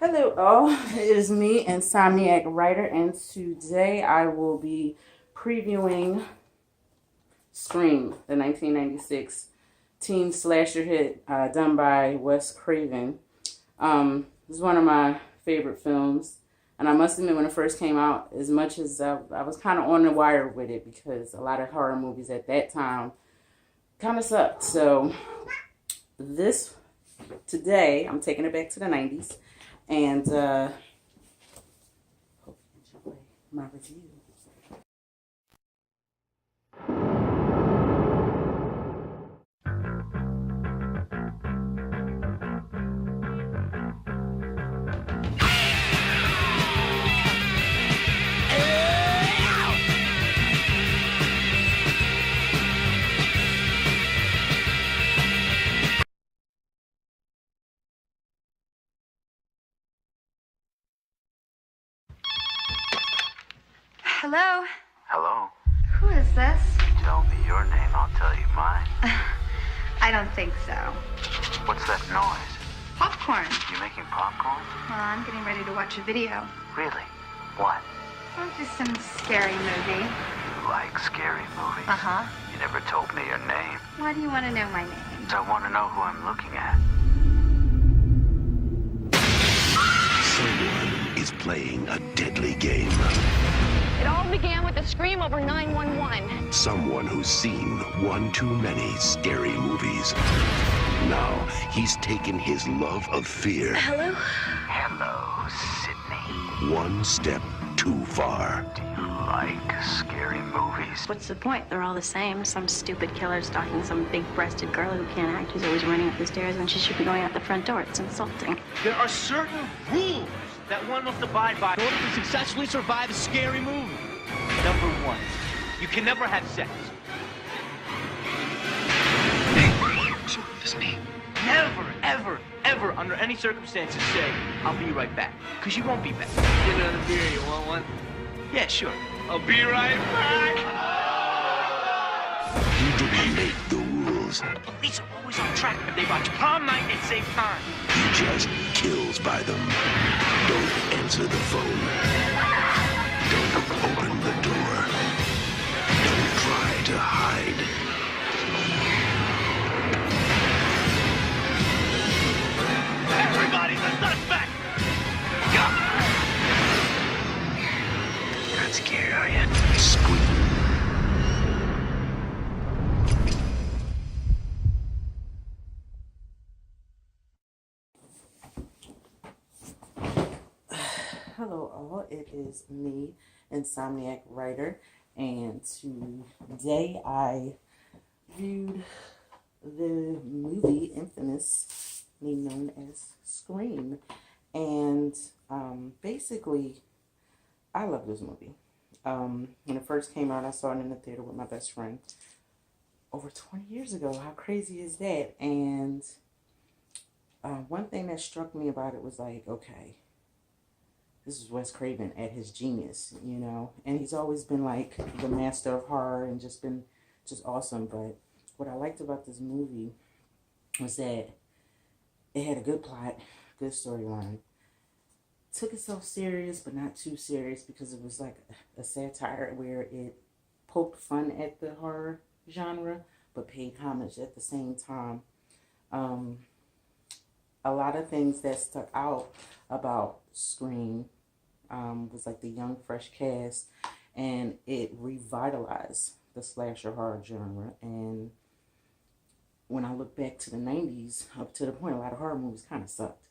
Hello all, it is me, Insomniac Writer, and today I will be previewing Scream, the 1996 teen slasher hit done by Wes Craven. This is one of my favorite films, and I must admit when it first came out, as much as I was kind of on the wire with it because a lot of horror movies at that time kind of sucked. So today, I'm taking it back to the 90s. And hope you enjoy my review. Hello? Hello? Who is this? Tell me your name, I'll tell you mine. I don't think so. What's that noise? Popcorn. You making popcorn? Well, I'm getting ready to watch a video. Really? What? Oh, just some scary movie. You like scary movies? Uh-huh. You never told me your name. Why do you want to know my name? So I want to know who I'm looking at. Someone is playing a deadly game. It all began with a scream over 911. Someone who's seen one too many scary movies. Now, he's taken his love of fear Hello? Hello, Sydney. one step too far. Do you like scary movies? What's the point? They're all the same. Some stupid killer stalking some big-breasted girl who can't act, who's always running up the stairs when she should be going out the front door. It's insulting. There are certain rules that one must abide by in order to successfully survive a scary movie. Number one, you can never have sex. It's me. Never, ever, ever, under any circumstances, say, I'll be right back. Because you won't be back. Get another beer, you want one? Yeah, sure. I'll be right back! He didn't make the rules. Police are always on track if they watch prom night at same time. He just kills by them. Don't answer the phone. Don't open the door. Don't try to hide. Everybody's a suspect! You're not scared, are you? Scream. Hello all, it is me, Insomniac Writer, and today I viewed the movie infamously known as Scream, and basically I love this movie. When it first came out, I saw it in the theater with my best friend over 20 years ago. How crazy is that? And one thing that struck me about it was like, okay, this is Wes Craven at his genius, you know, and he's always been like the master of horror and just been just awesome. But what I liked about this movie was that it had a good plot, good storyline, took itself serious but not too serious because it was like a satire where it poked fun at the horror genre but paid homage at the same time. A lot of things that stuck out about Scream was like the young, fresh cast, and it revitalized the slasher horror genre. And when I look back to the 90s, up to the point, a lot of horror movies kind of sucked.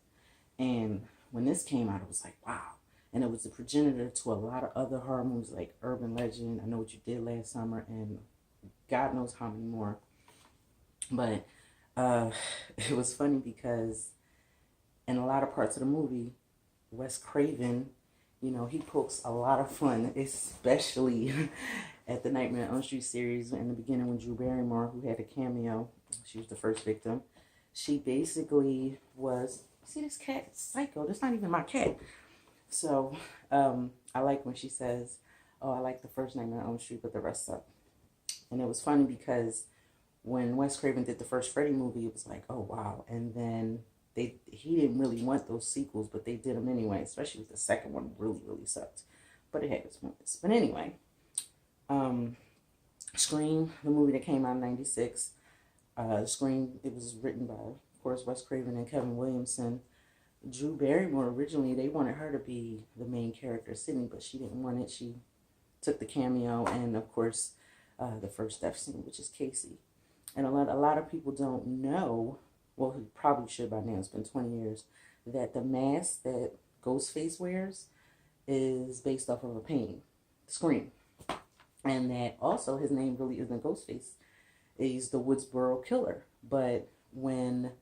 And when this came out, it was like, wow. And it was the progenitor to a lot of other horror movies like Urban Legend, I Know What You Did Last Summer, and God knows how many more. But it was funny because in a lot of parts of the movie, Wes Craven, you know, he pokes a lot of fun, especially at the Nightmare on Elm Street series in the beginning when Drew Barrymore, who had a cameo, she was the first victim. She basically was, see this cat, it's psycho, that's not even my cat. So I like when she says, oh, I like the first Nightmare on Elm Street, but the rest suck. And it was funny because when Wes Craven did the first Freddy movie, it was like, oh, wow. And then he didn't really want those sequels, but they did them anyway, especially with the second one really, really sucked. But it had its moments. But anyway, Scream, the movie that came out in 96. Scream, it was written by, of course, Wes Craven and Kevin Williamson. Drew Barrymore, originally, they wanted her to be the main character, Sydney, but she didn't want it. She took the cameo and, of course, the first death scene, which is Casey. And a lot of people don't know, well, he probably should by now, it's been 20 years, that the mask that Ghostface wears is based off of a painting, Scream. And that also his name really isn't Ghostface. He's the Woodsboro Killer. But when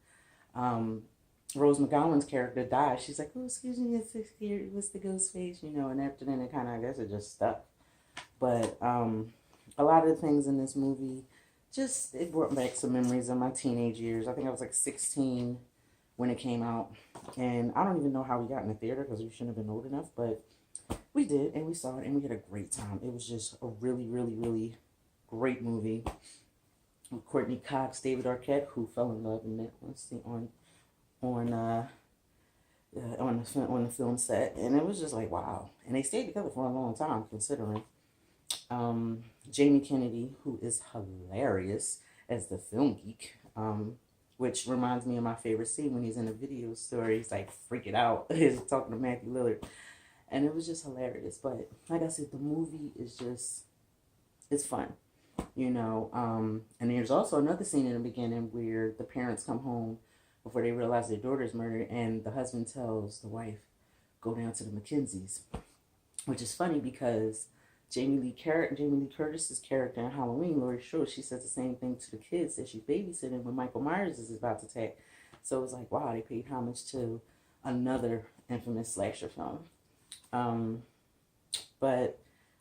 Rose McGowan's character died, she's like, oh, excuse me, it's the Ghostface, you know, and after then it kind of, I guess it just stuck. But a lot of the things in this movie, just, it brought back some memories of my teenage years. I think I was like 16 when it came out. And I don't even know how we got in the theater because we shouldn't have been old enough, but we did, and we saw it, and we had a great time. It was just a really, really, really great movie. With Courtney Cox, David Arquette, who fell in love in it on the film set, and it was just like, wow. And they stayed together for a long time, considering. Jamie Kennedy, who is hilarious as the film geek, which reminds me of my favorite scene when he's in a video store. He's like freaking out. He's talking to Matthew Lillard. And it was just hilarious. But like I said, the movie is just, it's fun, you know. And there's also another scene in the beginning where the parents come home before they realize their daughter's murdered, and the husband tells the wife, go down to the Mackenzies, which is funny because Jamie Lee Curtis's character in Halloween, Laurie Strode, she says the same thing to the kids that she's babysitting when Michael Myers is about to attack. So it was like, wow, they paid homage to another infamous slasher film. But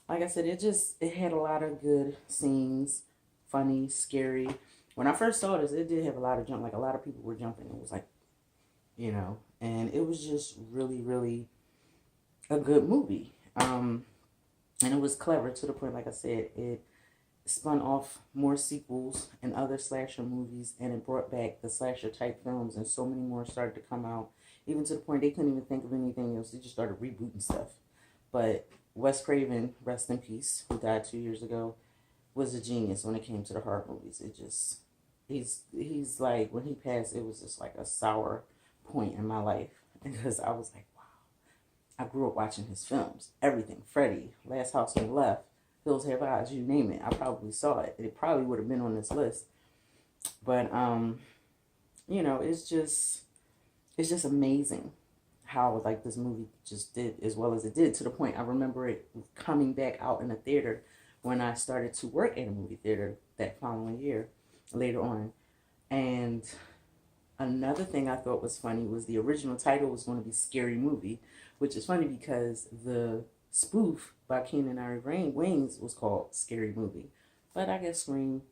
like I said, it had a lot of good scenes, funny, scary. When I first saw this, it did have a lot of jump, like a lot of people were jumping. It was like, you know, and it was just really, really a good movie. And it was clever to the point, like I said, it spun off more sequels and other slasher movies, and it brought back the slasher type films, and so many more started to come out, even to the point they couldn't even think of anything else. They just started rebooting stuff. But Wes Craven, rest in peace, who died 2 years ago, was a genius when it came to the horror movies. It just, he's like, when he passed, it was just like a sour point in my life, because I was like, I grew up watching his films. Everything. Freddy, Last House on the Left, Hills Have Eyes, you name it. I probably saw it. It probably would have been on this list. But, you know, it's just amazing how, like, this movie just did as well as it did, to the point I remember it coming back out in the theater when I started to work at a movie theater that following year, later on. And another thing I thought was funny was the original title was going to be Scary Movie, which is funny because the spoof by Keenen Ivory Wayans was called Scary Movie. But I guess Scream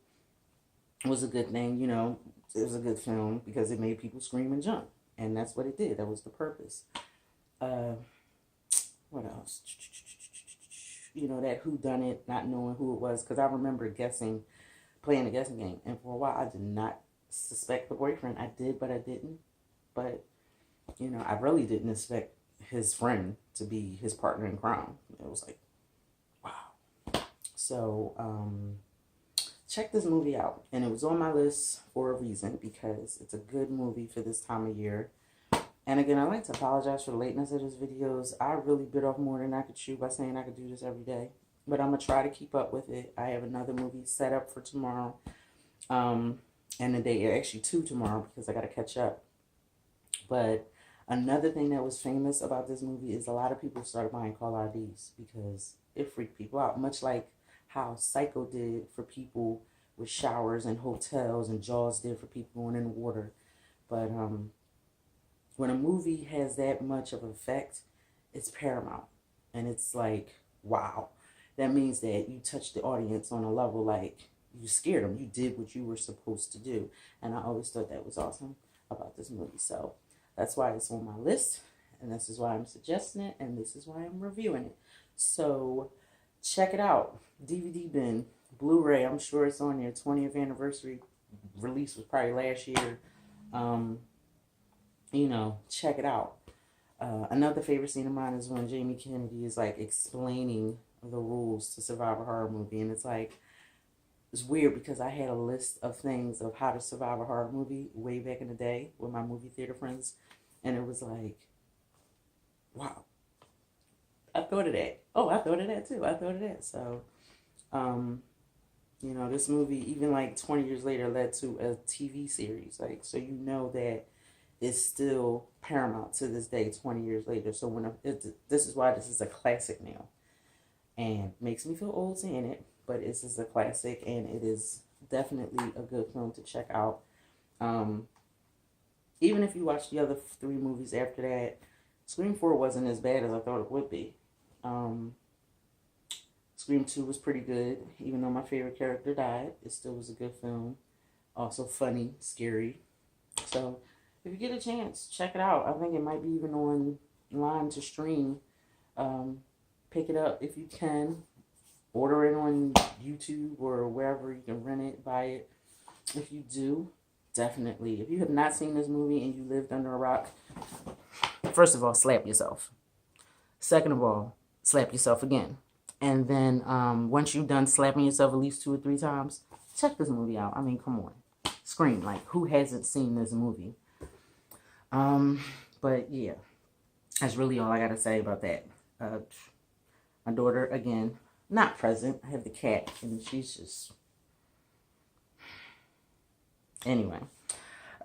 was a good thing, you know. It was a good film because it made people scream and jump. And that's what it did. That was the purpose. What else? You know, that whodunit, not knowing who it was. Because I remember playing a guessing game. And for a while, I did not suspect the boyfriend. I did, but I didn't. But, you know, I really didn't expect his friend to be his partner in crime. It was like, wow. So, check this movie out. And it was on my list for a reason, because it's a good movie for this time of year. And again, I'd like to apologize for the lateness of these videos. I really bit off more than I could chew by saying I could do this every day. But I'm going to try to keep up with it. I have another movie set up for tomorrow. And the day, actually 2 tomorrow, because I got to catch up. But another thing that was famous about this movie is a lot of people started buying caller IDs because it freaked people out, much like how Psycho did for people with showers in hotels and Jaws did for people going in the water. But when a movie has that much of an effect, it's paramount. And it's like, wow. That means that you touched the audience on a level like you scared them. You did what you were supposed to do. And I always thought that was awesome about this movie. So that's why it's on my list. And this is why I'm suggesting it. And this is why I'm reviewing it. So check it out. DVD bin, Blu-ray. I'm sure it's on there. 20th anniversary release was probably last year. you know, check it out. Another favorite scene of mine is when Jamie Kennedy is like explaining the rules to survive a horror movie, and it's like, it's weird because I had a list of things of how to survive a horror movie way back in the day with my movie theater friends, and it was like, wow, I thought of that. Oh, I thought of that too. I thought of that. So, you know, this movie, even like 20 years later, led to a TV series. Like, so you know that it's still paramount to this day, 20 years later. So when this is why this is a classic now, and makes me feel old saying it, but this is a classic, and it is definitely a good film to check out. Even if you watch the other 3 movies after that, Scream 4 wasn't as bad as I thought it would be. Scream 2 was pretty good, even though my favorite character died. It still was a good film. Also funny, scary. So if you get a chance, check it out. I think it might be even online to stream. Pick it up if you can. Order it on YouTube or wherever you can rent it, buy it. If you do, definitely. If you have not seen this movie and you lived under a rock, first of all, slap yourself. Second of all, slap yourself again. And then once you've done slapping yourself at least 2 or 3 times, check this movie out. I mean, come on. Scream. Like, who hasn't seen this movie? But yeah, that's really all I got to say about that. My daughter, again, not present. I have the cat, and she's just... Anyway.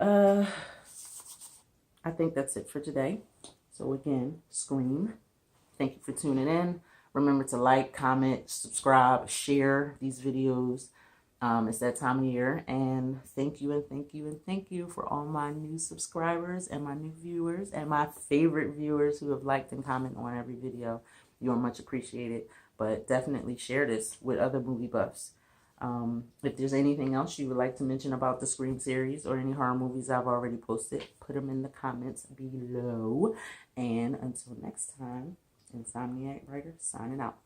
I think that's it for today. So again, Scream. Thank you for tuning in. Remember to like, comment, subscribe, share these videos. It's that time of year. And thank you and thank you and thank you for all my new subscribers and my new viewers and my favorite viewers who have liked and commented on every video. You are much appreciated. But definitely share this with other movie buffs. If there's anything else you would like to mention about the Scream series or any horror movies I've already posted, put them in the comments below. And until next time, Insomniac Writer signing out.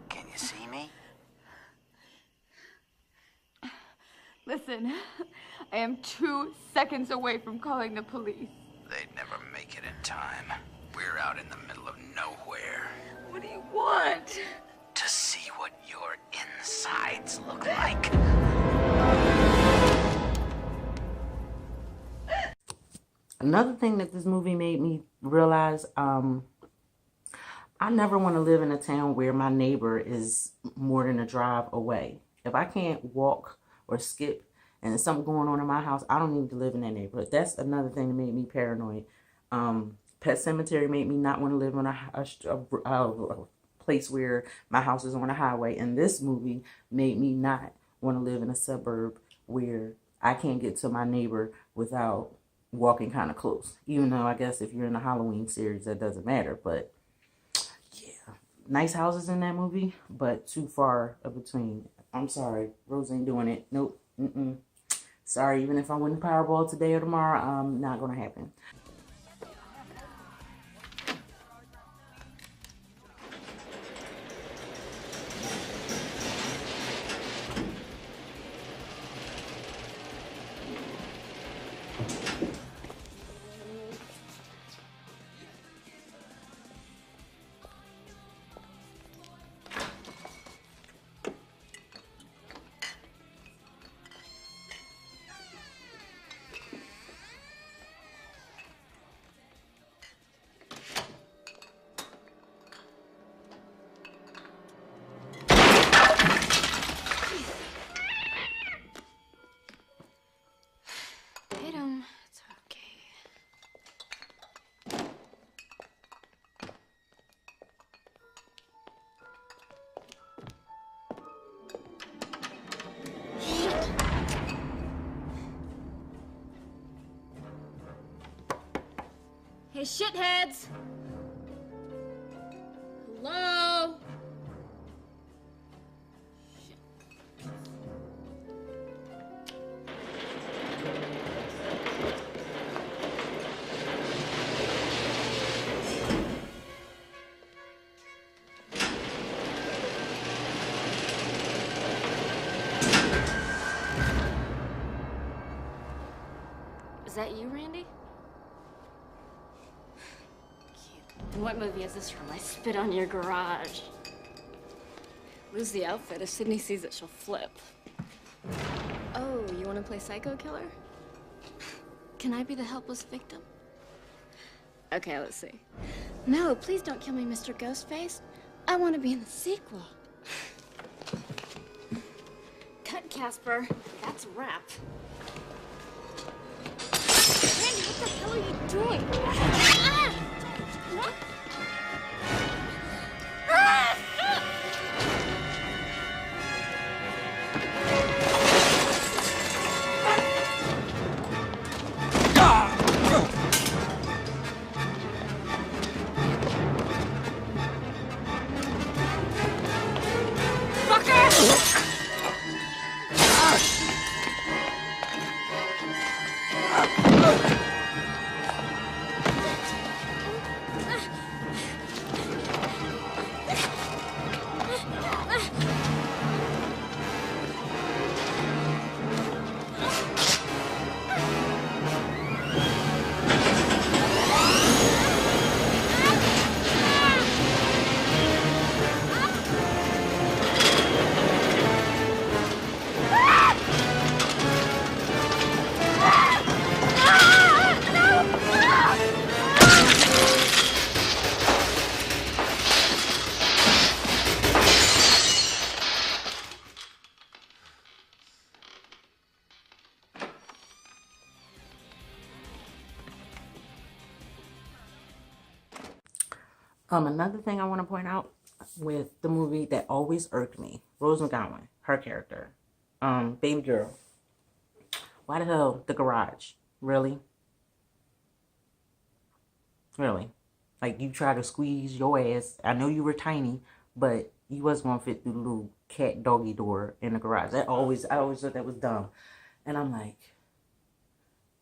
Can you see me? Listen, I am 2 seconds away from calling the police. They'd never make it in time. We're out in the middle of nowhere. What do you want? To see what your insides look like. Another thing that this movie made me realize, I never want to live in a town where my neighbor is more than a drive away. If I can't walk or skip and there's something going on in my house, I don't need to live in that neighborhood. That's another thing that made me paranoid. Pet Cemetery made me not want to live on a place where my house is on a highway. And this movie made me not want to live in a suburb where I can't get to my neighbor without walking kind of close. Even though I guess if you're in the Halloween series, that doesn't matter. But yeah, nice houses in that movie, but too far between. I'm sorry, Rose ain't doing it. Nope. Sorry, even if I win the Powerball today or tomorrow, not gonna happen. Hey, shitheads! Hello? Is that you, Randy? And what movie is this from? I spit on your garage. Lose the outfit. If Sydney sees it, she'll flip. Oh, you want to play psycho killer? Can I be the helpless victim? Okay, let's see. No, please don't kill me, Mr. Ghostface. I want to be in the sequel. Cut, Casper. That's a wrap. Randy, what the hell are you doing? Ah! What? Ah! Another thing I want to point out with the movie that always irked me, Rose McGowan, her character, baby girl. Why the hell the garage? Really? Really? Like, you try to squeeze your ass. I know you were tiny, but you wasn't gonna fit through the little cat doggy door in the garage. I always thought that was dumb. And I'm like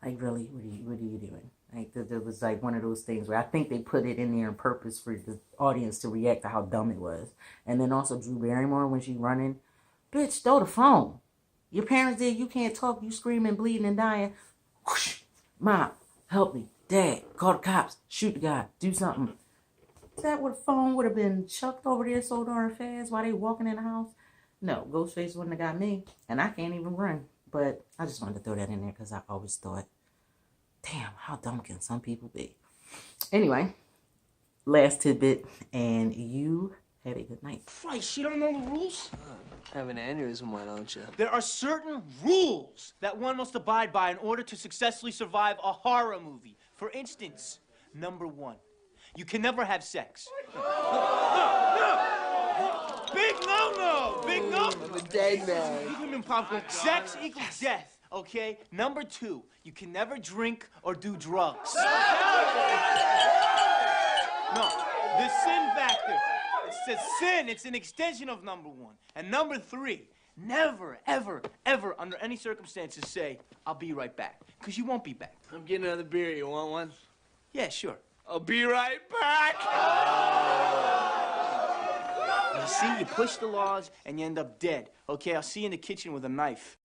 really, what are you doing? Like, it was like one of those things where I think they put it in there on purpose for the audience to react to how dumb it was. And then also Drew Barrymore, when she's running, bitch, throw the phone. Your parents did, you can't talk, you screaming, bleeding, and dying. Whoosh. Mom, help me. Dad, call the cops. Shoot the guy. Do something. That would phone would have been chucked over there so darn fast while they walking in the house. No, Ghostface wouldn't have got me. And I can't even run. But I just wanted to throw that in there because I always thought, damn, how dumb can some people be? Anyway, last tidbit, and you have a good night. Christ, you don't know the rules? Have an aneurysm, why don't you? There are certain rules that one must abide by in order to successfully survive a horror movie. For instance, number 1, you can never have sex. Big no-no! Big no! I'm a dead man. You can popcorn. Sex equals death, okay? Number 2, you can never drink or do drugs. No, the sin factor. It's a sin. It's an extension of number 1. And number 3, never, ever, ever, under any circumstances, say, I'll be right back. Because you won't be back. I'm getting another beer. You want one? Yeah, sure. I'll be right back. You see, you push the laws and you end up dead. Okay, I'll see you in the kitchen with a knife.